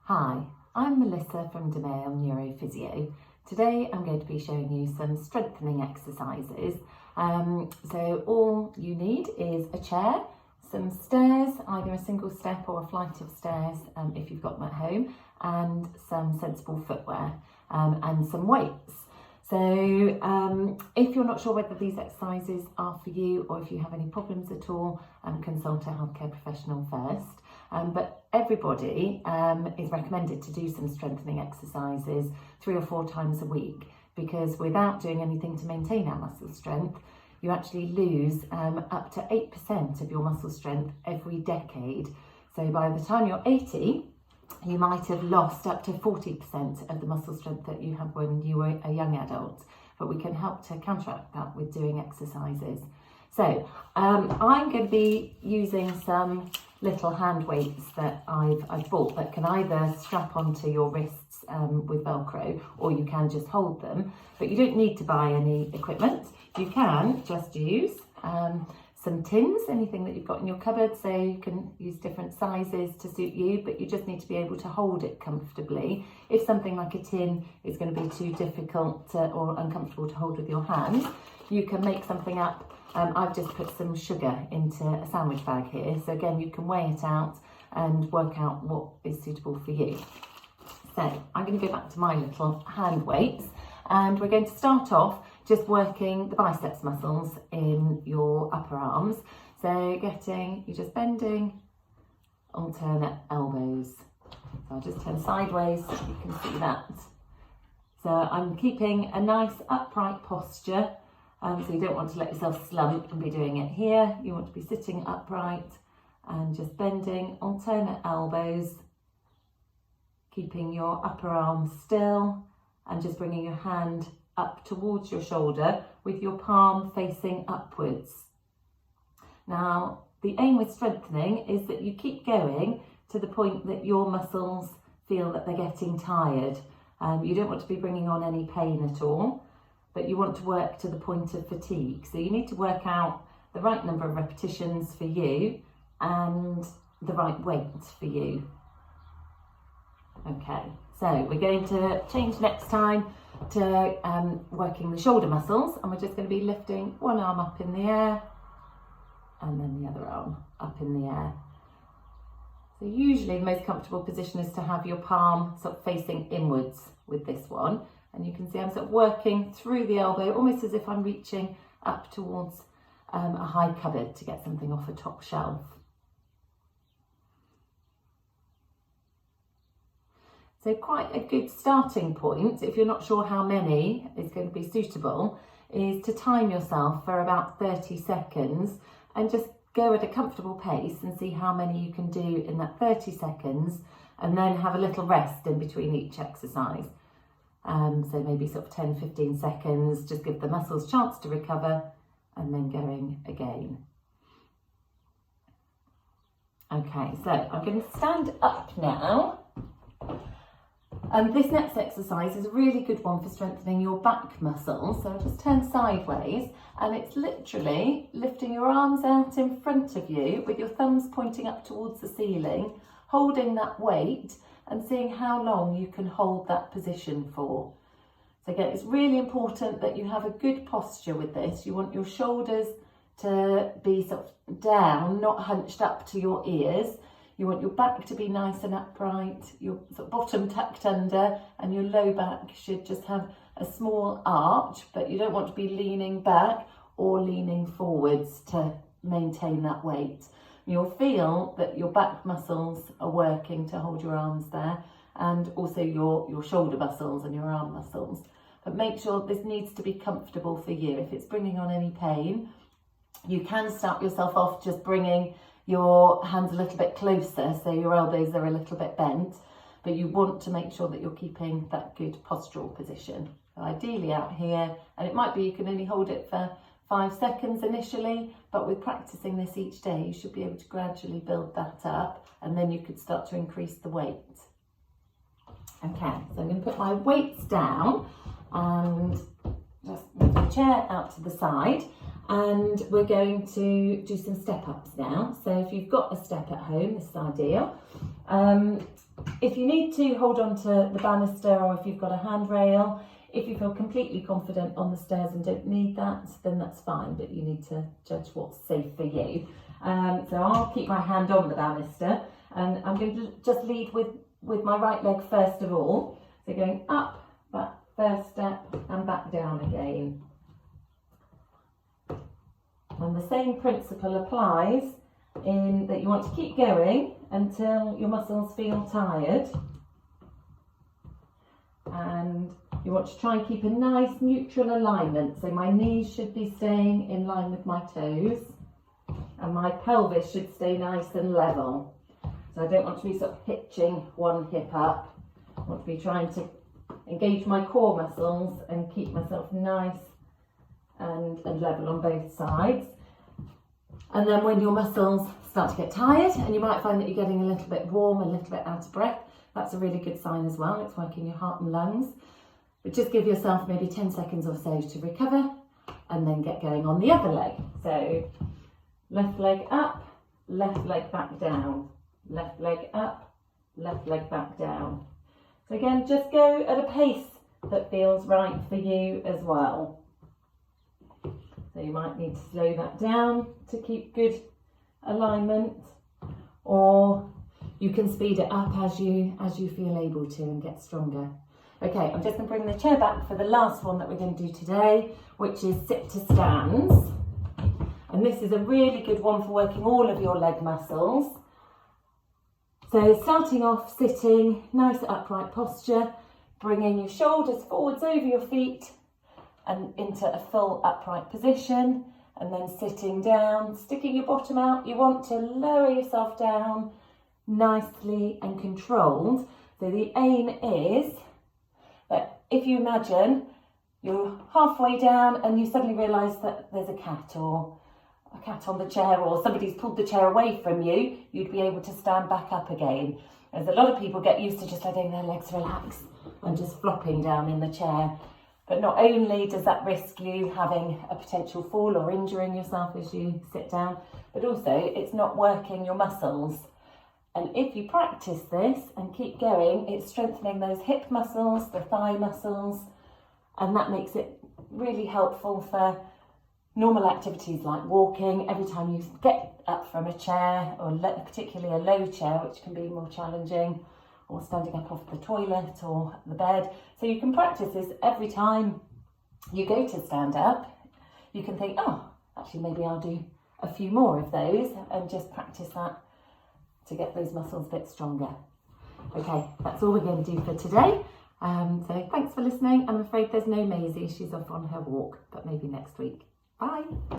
Hi, I'm Melissa from DeMail Neurophysio. Today I'm going to be showing you some strengthening exercises. So all you need is a chair, some stairs, either a single step or a flight of stairs if you've got them at home, and some sensible footwear and some weights. So if you're not sure whether these exercises are for you or if you have any problems at all, consult a healthcare professional first. But everybody is recommended to do some strengthening exercises 3 or 4 times a week, because without doing anything to maintain our muscle strength, you actually lose up to 8% of your muscle strength every decade. So by the time you're 80, you might have lost up to 40% of the muscle strength that you had when you were a young adult, but we can help to counteract that with doing exercises. So I'm going to be using some little hand weights that I've bought that can either strap onto your wrists with Velcro, or you can just hold them, but you don't need to buy any equipment. You can just use some tins, anything that you've got in your cupboard, so you can use different sizes to suit you, but you just need to be able to hold it comfortably. If something like a tin is going to be too difficult or uncomfortable to hold with your hand, you can make something up. I've just put some sugar into a sandwich bag here, so again you can weigh it out and work out what is suitable for you. So I'm going to go back to my little hand weights, and we're going to start off just working the biceps muscles in your upper arms. So you're just bending, alternate elbows. So I'll just turn sideways so you can see that. So I'm keeping a nice upright posture. So you don't want to let yourself slump and be doing it here. You want to be sitting upright and just bending, alternate elbows, keeping your upper arm still, and just bringing your hand up towards your shoulder with your palm facing upwards. Now, the aim with strengthening is that you keep going to the point that your muscles feel that they're getting tired. You don't want to be bringing on any pain at all, but you want to work to the point of fatigue. So you need to work out the right number of repetitions for you and the right weight for you. Okay, so we're going to change next time to working the shoulder muscles, and we're just going to be lifting one arm up in the air and then the other arm up in the air. So usually the most comfortable position is to have your palm sort of facing inwards with this one, and you can see I'm sort of working through the elbow almost as if I'm reaching up towards a high cupboard to get something off a top shelf. So quite a good starting point, if you're not sure how many is going to be suitable, is to time yourself for about 30 seconds and just go at a comfortable pace and see how many you can do in that 30 seconds, and then have a little rest in between each exercise. So maybe sort of 10-15 seconds, just give the muscles a chance to recover, and then going again. Okay, so I'm going to stand up now. And this next exercise is a really good one for strengthening your back muscles. So I'll just turn sideways, and it's literally lifting your arms out in front of you with your thumbs pointing up towards the ceiling, holding that weight and seeing how long you can hold that position for. So again, it's really important that you have a good posture with this. You want your shoulders to be sort of down, not hunched up to your ears. You want your back to be nice and upright, your sort of bottom tucked under, and your low back should just have a small arch, but you don't want to be leaning back or leaning forwards to maintain that weight. You'll feel that your back muscles are working to hold your arms there, and also your shoulder muscles and your arm muscles. But make sure this needs to be comfortable for you. If it's bringing on any pain, you can start yourself off just bringing your hands a little bit closer, so your elbows are a little bit bent, but you want to make sure that you're keeping that good postural position. So ideally out here, and it might be you can only hold it for 5 seconds initially, but with practicing this each day, you should be able to gradually build that up, and then you could start to increase the weight. Okay, so I'm going to put my weights down and just move the chair out to the side, and we're going to do some step ups now. So if you've got a step at home, this is ideal. If you need to, hold on to the banister, or if you've got a handrail. If you feel completely confident on the stairs and don't need that, then that's fine, but you need to judge what's safe for you. So I'll keep my hand on the banister, and I'm going to just lead with my right leg first of all. So going up, that first step, and back down again. And the same principle applies in that you want to keep going until your muscles feel tired. And you want to try and keep a nice neutral alignment. So my knees should be staying in line with my toes, and my pelvis should stay nice and level. So I don't want to be sort of hitching one hip up. I want to be trying to engage my core muscles and keep myself nice and level on both sides. And then when your muscles start to get tired, and you might find that you're getting a little bit warm, a little bit out of breath, that's a really good sign as well. It's working your heart and lungs. But just give yourself maybe 10 seconds or so to recover, and then get going on the other leg. So left leg up, left leg back down, left leg up, left leg back down. So again, just go at a pace that feels right for you as well. So you might need to slow that down to keep good alignment, or you can speed it up as you feel able to and get stronger. Okay, I'm just going to bring the chair back for the last one that we're going to do today, which is sit to stands. And this is a really good one for working all of your leg muscles. So starting off sitting, nice upright posture, bringing your shoulders forwards over your feet and into a full upright position, and then sitting down, sticking your bottom out. You want to lower yourself down nicely and controlled. So the aim is that if you imagine you're halfway down and you suddenly realise that there's a cat on the chair, or somebody's pulled the chair away from you, you'd be able to stand back up again. As a lot of people get used to just letting their legs relax and just flopping down in the chair. But not only does that risk you having a potential fall or injuring yourself as you sit down, but also it's not working your muscles. And if you practice this and keep going, it's strengthening those hip muscles, the thigh muscles, and that makes it really helpful for normal activities like walking. Every time you get up from a chair, or particularly a low chair, which can be more challenging, or standing up off the toilet or the bed. So you can practice this every time you go to stand up. You can think, oh, actually maybe I'll do a few more of those, and just practice that to get those muscles a bit stronger. Okay, that's all we're going to do for today. So thanks for listening. I'm afraid there's no Maisie, she's off on her walk, but maybe next week. Bye.